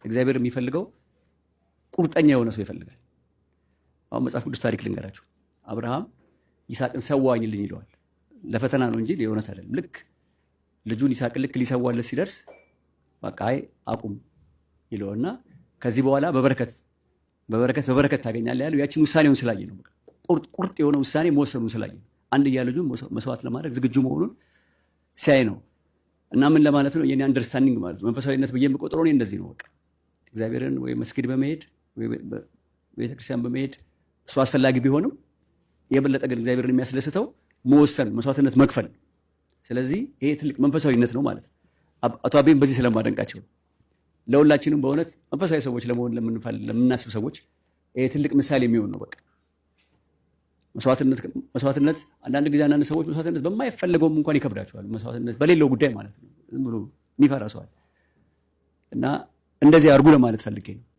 እግዚአብሔር የሚፈልገው ቁርጠኛ የሆነ ሰው ይፈልጋል። አሁን መጽሐፍ ቅዱስ ታሪክ ልንገራችሁ። አብርሃም ይስሐቅን ሰዋኝልኝ ይለዋል። ለፈተና ነው እንጂ ለእውነት አይደለም። ልክ ልጁን ይስሐቅን ልክ ሊሰዋለት ሲደርስ በቃ አይ አቁም ይለውና ከዚህ በኋላ በበረከት ታገኛለህ ያለው ያችን ውሳኔውን ስላየ ነው። ቁርጥ የሆነ ውሳኔ መወሰኑን ስላየ ነው። አንድያ ልጁን መስዋዕት ለማድረግ ዝግጁ መሆኑን ሲያይ ነው። እና ምን ለማለት ነው? የኔ አንደርስታንዲንግ ማለት ነው መንፈሳዊነት ብዬ የምቆጥረው እኔ እንደዚህ ነው። በቃ እግዚአብሔርን ወይ መስጊድ በመሄድ ወይ ቤተክርስቲያን በመሄድ እሱ አስፈላጊ ቢሆንም የበለጠ ግን እግዚአብሔርን የሚያስደስተው መወሰን፣ መስዋዕትነት መክፈል። ስለዚህ ይሄ ትልቅ መንፈሳዊነት ነው ማለት ነው። አቶ አቤን በዚህ ስለማደንቃቸው ለሁላችንም በእውነት መንፈሳዊ ሰዎች ለመሆን ለምናስብ ሰዎች ይሄ ትልቅ ምሳሌ የሚሆን ነው። በቃ መስዋዕትነት አንዳንድ ጊዜ አንዳንድ ሰዎች መስዋዕትነት በማይፈለገውም እንኳን ይከብዳቸዋል። መስዋዕትነት በሌለው ጉዳይ ማለት ነው። ዝም ብሎ የሚፈራ ሰዋል እና እንደዚህ አድርጉ ለማለት ፈልጌ ነው።